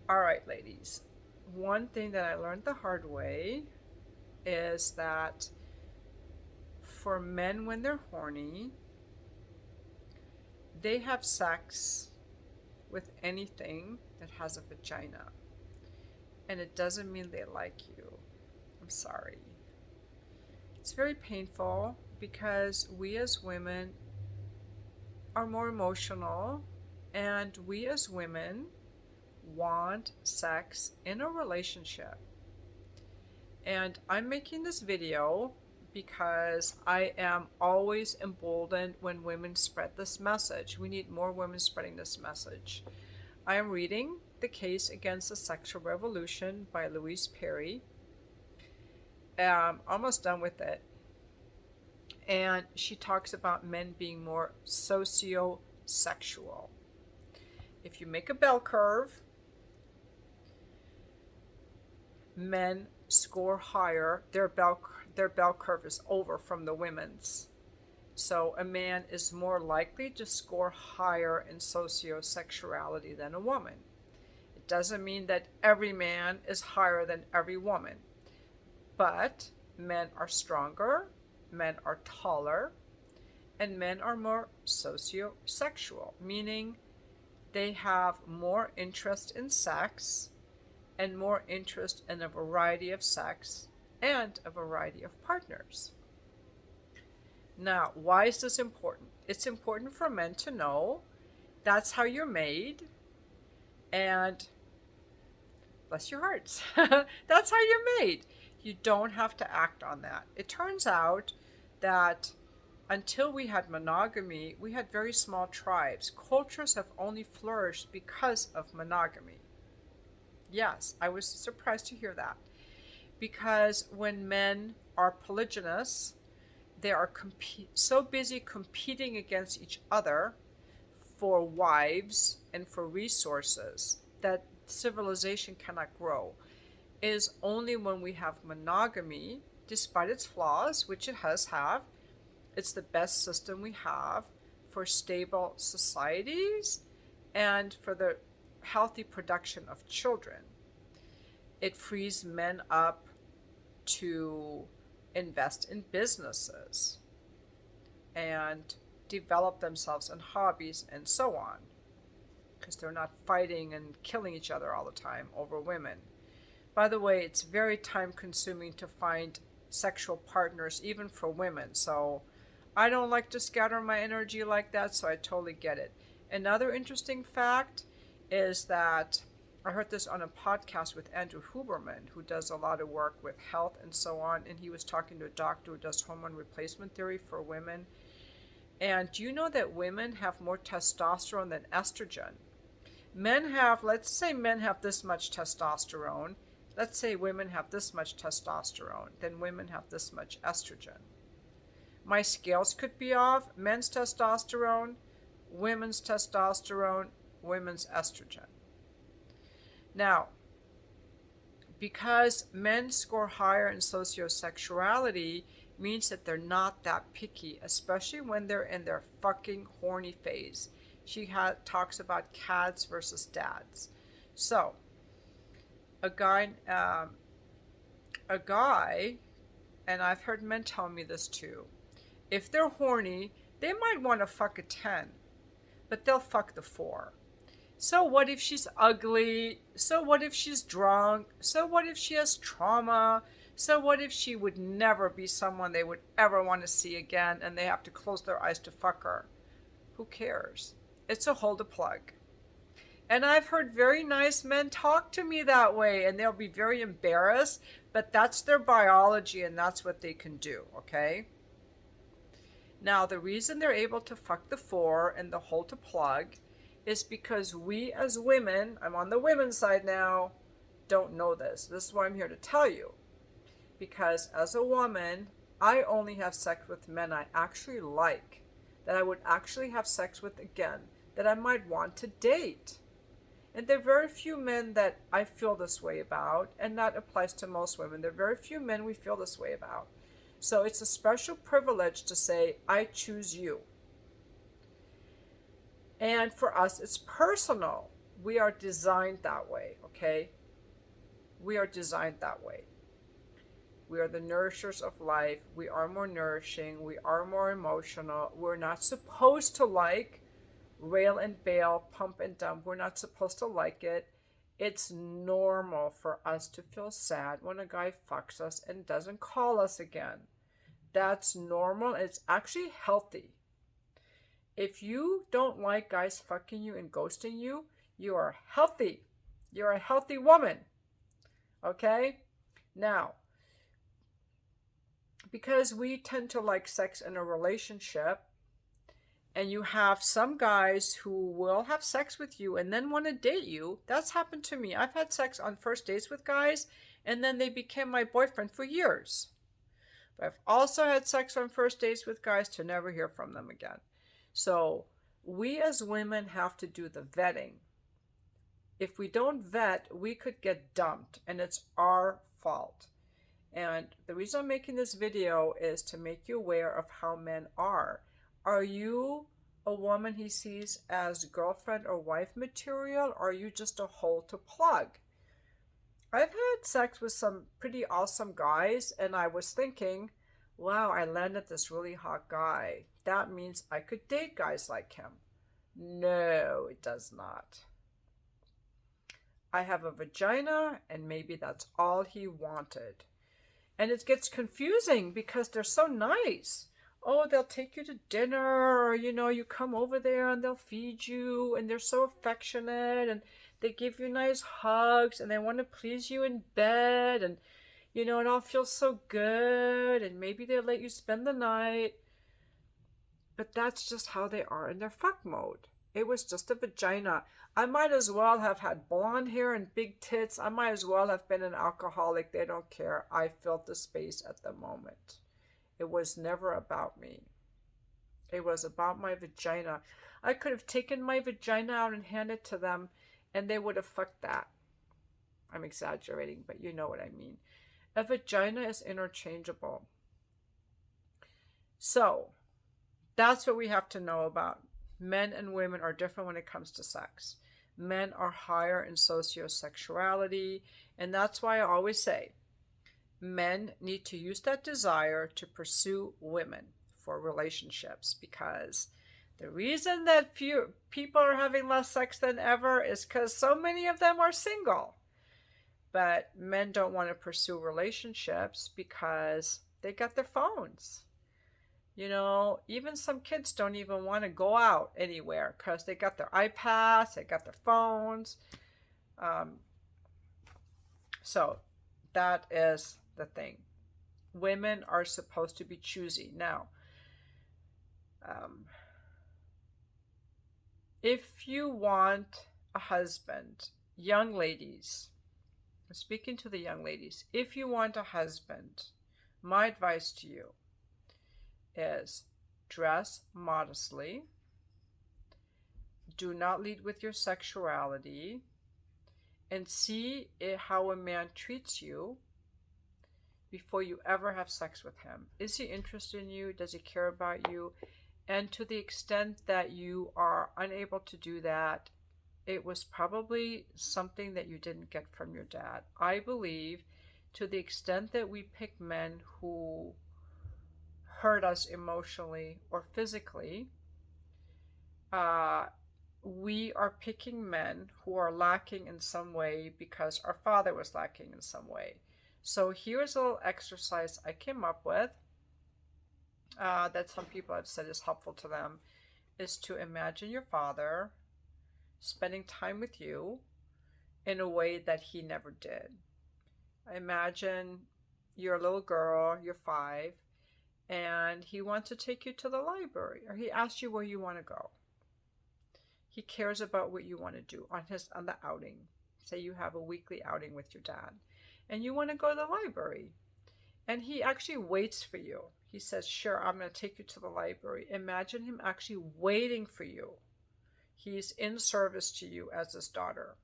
All right, ladies. One thing that I learned the hard way is that for men, when they're horny, they have sex with anything that has a vagina. And it doesn't mean they like you. I'm sorry. It's very painful because we as women are more emotional, and we as women want sex in a relationship. And I'm making this video because I am always emboldened when women spread this message. We need more women spreading this message. I am reading The Case Against the Sexual Revolution by Louise Perry. Almost done with it. And she talks about men being more sociosexual. If you make a bell curve, men score higher. Their bell curve is over from the women's. So a man is more likely to score higher in sociosexuality than a woman. It doesn't mean that every man is higher than every woman, but men are stronger, men are taller, and men are more sociosexual, meaning they have more interest in sex and more interest in a variety of sex and a variety of partners. Now, why is this important? It's important for men to know that's how you're made, and bless your hearts, that's how you're made. You don't have to act on that. It turns out that until we had monogamy, we had very small tribes. Cultures have only flourished because of monogamy. Yes, I was surprised to hear that. Because when men are polygynous, they are so busy competing against each other for wives and for resources that civilization cannot grow. It is only when we have monogamy, despite its flaws, which it has have, it's the best system we have for stable societies and for the healthy production of children. It frees men up to invest in businesses and develop themselves in hobbies and so on, because they're not fighting and killing each other all the time over women. By the way, it's very time consuming to find sexual partners, even for women. So I don't like to scatter my energy like that, so I totally get it. Another interesting fact is that I heard this on a podcast with Andrew Huberman, who does a lot of work with health and so on, and he was talking to a doctor who does hormone replacement therapy for women. And do you know that women have more testosterone than estrogen? Men have, let's say men have this much testosterone. Let's say women have this much testosterone, then women have this much estrogen. My scales could be off. Men's testosterone, women's testosterone, women's estrogen. Now, because men score higher in sociosexuality means that they're not that picky, especially when they're in their fucking horny phase. She talks about cads versus dads. So, a guy, and I've heard men tell me this too. If they're horny, they might want to fuck a 10, but they'll fuck the 4. So what if she's ugly? So what if she's drunk? So what if she has trauma? So what if she would never be someone they would ever want to see again and they have to close their eyes to fuck her? Who cares? It's a hold a plug. And I've heard very nice men talk to me that way, and they'll be very embarrassed, but that's their biology and that's what they can do, okay? Now, the reason they're able to fuck the 4 and the hold a plug is because we as women, I'm on the women's side now, don't know this. This is why I'm here to tell you. Because as a woman, I only have sex with men I actually like, that I would actually have sex with again, that I might want to date. And there are very few men that I feel this way about, and that applies to most women. There are very few men we feel this way about. So it's a special privilege to say, I choose you. And for us, it's personal. We are designed that way, okay? We are designed that way. We are the nourishers of life. We are more nourishing. We are more emotional. We're not supposed to like rail and bail, pump and dump. We're not supposed to like it. It's normal for us to feel sad when a guy fucks us and doesn't call us again. That's normal. It's actually healthy. If you don't like guys fucking you and ghosting you, you are healthy. You're a healthy woman. Okay? Now, because we tend to like sex in a relationship, and you have some guys who will have sex with you and then want to date you. That's happened to me. I've had sex on first dates with guys, and then they became my boyfriend for years. But I've also had sex on first dates with guys to never hear from them again. So we as women have to do the vetting. If we don't vet, we could get dumped, and it's our fault. And the reason I'm making this video is to make you aware of how men are. Are you a woman he sees as girlfriend or wife material, or are you just a hole to plug? I've had sex with some pretty awesome guys, and I was thinking, wow, I landed this really hot guy. That means I could date guys like him. No, it does not. I have a vagina, and maybe that's all he wanted. And it gets confusing because they're so nice. Oh, they'll take you to dinner, or you come over there and they'll feed you, and they're so affectionate, and they give you nice hugs, and they want to please you in bed, and it all feels so good, and maybe they'll let you spend the night. But that's just how they are in their fuck mode. It was just a vagina. I might as well have had blonde hair and big tits. I might as well have been an alcoholic. They don't care. I filled the space at the moment. It was never about me. It was about my vagina. I could have taken my vagina out and handed it to them, and they would have fucked that. I'm exaggerating, but you know what I mean. A vagina is interchangeable. So, that's what we have to know about. Men and women are different when it comes to sex. Men are higher in sociosexuality, and that's why I always say men need to use that desire to pursue women for relationships, because the reason that few people are having less sex than ever is because so many of them are single. But men don't want to pursue relationships because they got their phones. Even some kids don't even want to go out anywhere because they got their iPads, they got their phones. So that is the thing. Women are supposed to be choosy. Now, if you want a husband, young ladies, I'm speaking to the young ladies, if you want a husband, my advice to you is dress modestly, do not lead with your sexuality, and see how a man treats you before you ever have sex with him. Is he interested in you? Does he care about you? And to the extent that you are unable to do that, it was probably something that you didn't get from your dad. I believe to the extent that we pick men who hurt us emotionally or physically, we are picking men who are lacking in some way because our father was lacking in some way. So here's a little exercise I came up with that some people have said is helpful to them, is to imagine your father spending time with you in a way that he never did. Imagine you're a little girl, you're 5, and he wants to take you to the library, or he asks you where you want to go. He cares about what you want to do on the outing. Say you have a weekly outing with your dad, and you want to go to the library, and he actually waits for you. He says, sure, I'm going to take you to the library. Imagine him actually waiting for you. He's in service to you as his daughter.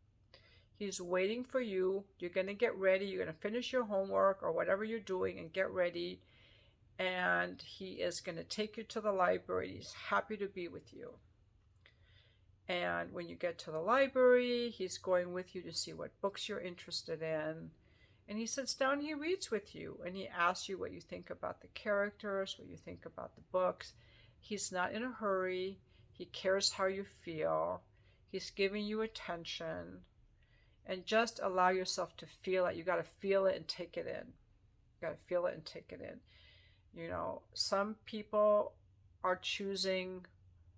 He's waiting for you. You're going to get ready. You're going to finish your homework or whatever you're doing and get ready. And he is going to take you to the library. He's happy to be with you. And when you get to the library, he's going with you to see what books you're interested in. And he sits down and he reads with you and he asks you what you think about the characters, what you think about the books. He's not in a hurry. He cares how you feel. He's giving you attention. And just allow yourself to feel it. You got to feel it and take it in. You got to feel it and take it in. You know, some people are choosing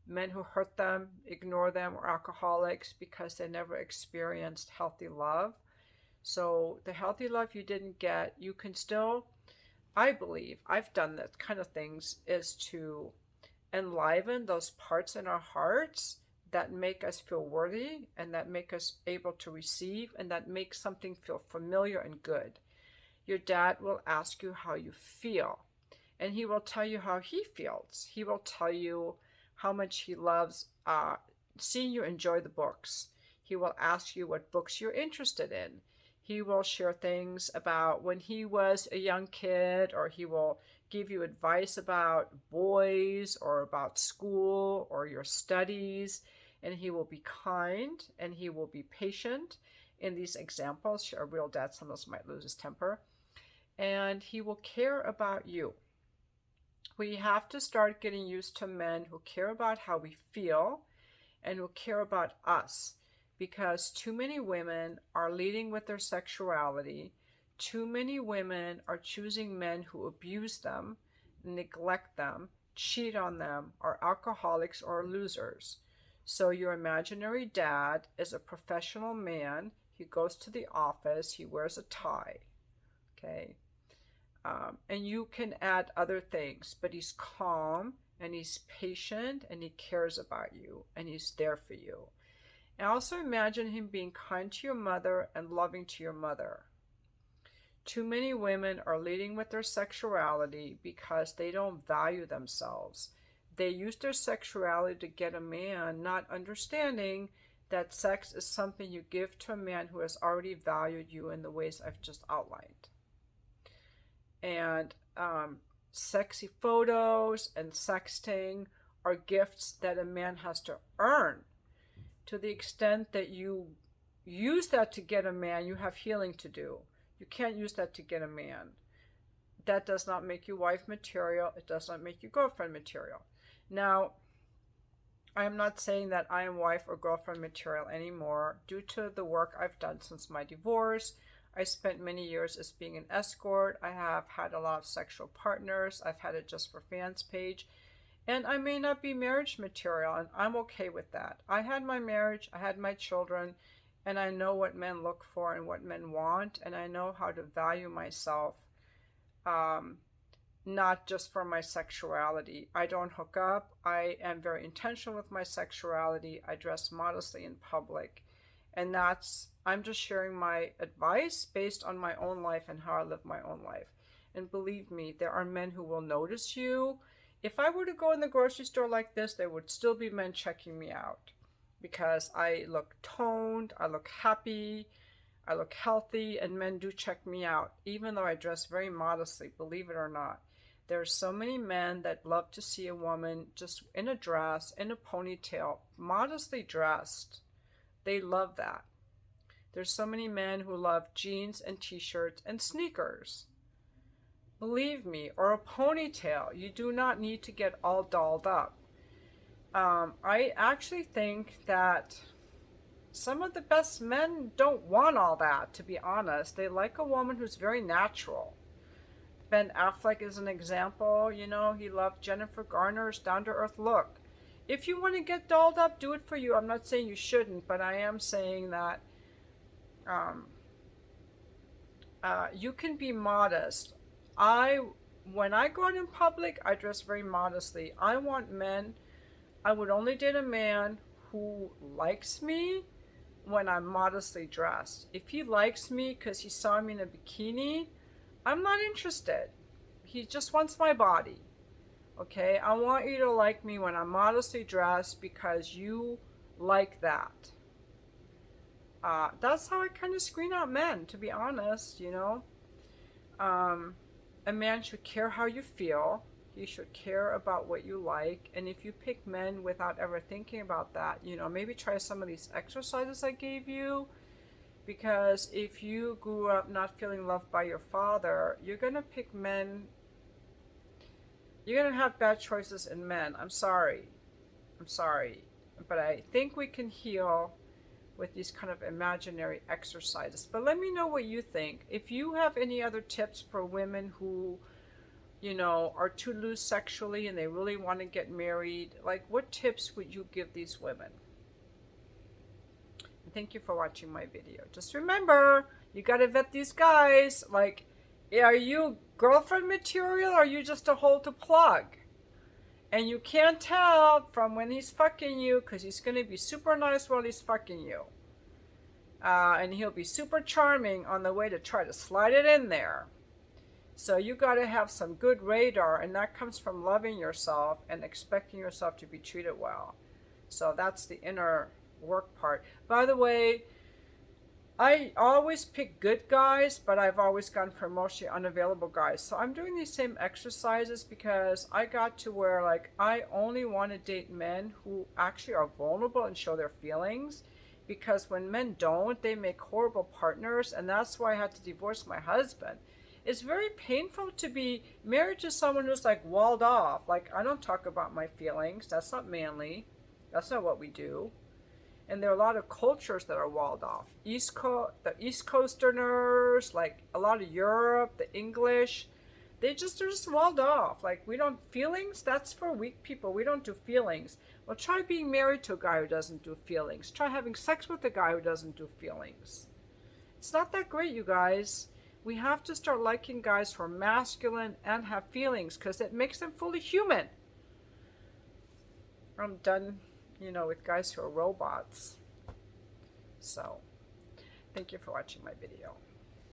men who hurt them, ignore them, or alcoholics because they never experienced healthy love. So the healthy love you didn't get, you can still, I believe, I've done that kind of things, is to enliven those parts in our hearts that make us feel worthy and that make us able to receive and that make something feel familiar and good. Your dad will ask you how you feel, and he will tell you how he feels. He will tell you how much he loves seeing you enjoy the books. He will ask you what books you're interested in. He will share things about when he was a young kid, or he will give you advice about boys or about school or your studies. And he will be kind and he will be patient. In these examples, a real dad sometimes might lose his temper. And he will care about you. We have to start getting used to men who care about how we feel and who care about us, because too many women are leading with their sexuality. Too many women are choosing men who abuse them, neglect them, cheat on them, are alcoholics or losers. So your imaginary dad is a professional man. He goes to the office, he wears a tie, okay? And you can add other things, but he's calm and he's patient and he cares about you and he's there for you. And also imagine him being kind to your mother and loving to your mother. Too many women are leading with their sexuality because they don't value themselves. They use their sexuality to get a man, not understanding that sex is something you give to a man who has already valued you in the ways I've just outlined. And sexy photos and sexting are gifts that a man has to earn. To the extent that you use that to get a man, you have healing to do. You can't use that to get a man. That does not make you wife material. It does not make you girlfriend material. Now, I am not saying that I am wife or girlfriend material anymore due to the work I've done since my divorce. I spent many years as being an escort. I have had a lot of sexual partners. I've had a Just for Fans page. And I may not be marriage material, and I'm okay with that. I had my marriage, I had my children, and I know what men look for and what men want, and I know how to value myself, not just for my sexuality. I don't hook up. I am very intentional with my sexuality. I dress modestly in public. And I'm just sharing my advice based on my own life and how I live my own life. And believe me, there are men who will notice you. If I were to go in the grocery store like this, there would still be men checking me out because I look toned, I look happy, I look healthy, and men do check me out, even though I dress very modestly, believe it or not. There are so many men that love to see a woman just in a dress, in a ponytail, modestly dressed. They love that. There's so many men who love jeans and t-shirts and sneakers. Believe me, or a ponytail. You do not need to get all dolled up. I actually think that some of the best men don't want all that, to be honest. They like a woman who's very natural. Ben Affleck is an example. You know, he loved Jennifer Garner's down-to-earth look. If you want to get dolled up, do it for you. I'm not saying you shouldn't, but I am saying that you can be modest. When I go out in public, I dress very modestly. I would only date a man who likes me when I'm modestly dressed. If he likes me because he saw me in a bikini, I'm not interested. He just wants my body. Okay, I want you to like me when I'm modestly dressed because you like that. That's how I kind of screen out men, to be honest, you know. A man should care how you feel. He should care about what you like. And if you pick men without ever thinking about that, you know, maybe try some of these exercises I gave you. Because if you grew up not feeling loved by your father, you're going to pick men. You're going to have bad choices in men. I'm sorry. I'm sorry. But I think we can heal with these kind of imaginary exercises. But let me know what you think. If you have any other tips for women who, you know, are too loose sexually and they really want to get married, like what tips would you give these women? And thank you for watching my video. Just remember, you got to vet these guys. Like, are you girlfriend material or are you just a hole to plug? And you can't tell from when he's fucking you, because he's going to be super nice while he's fucking you. And he'll be super charming on the way to try to slide it in there. So you got to have some good radar, and that comes from loving yourself and expecting yourself to be treated well. So that's the inner work part. By the way, I always pick good guys, but I've always gone for emotionally unavailable guys. So I'm doing these same exercises because I got to where, like, I only want to date men who actually are vulnerable and show their feelings. Because when men don't, they make horrible partners, and that's why I had to divorce my husband. It's very painful to be married to someone who's like walled off. Like, I don't talk about my feelings. That's not manly. That's not what we do. And there are a lot of cultures that are walled off. The East Coasterners, like a lot of Europe, the English, they're just walled off. Like, we don't, feelings, that's for weak people. We don't do feelings. Well, try being married to a guy who doesn't do feelings. Try having sex with a guy who doesn't do feelings. It's not that great, you guys. We have to start liking guys who are masculine and have feelings, because it makes them fully human. I'm done, you know, with guys who are robots. So, thank you for watching my video.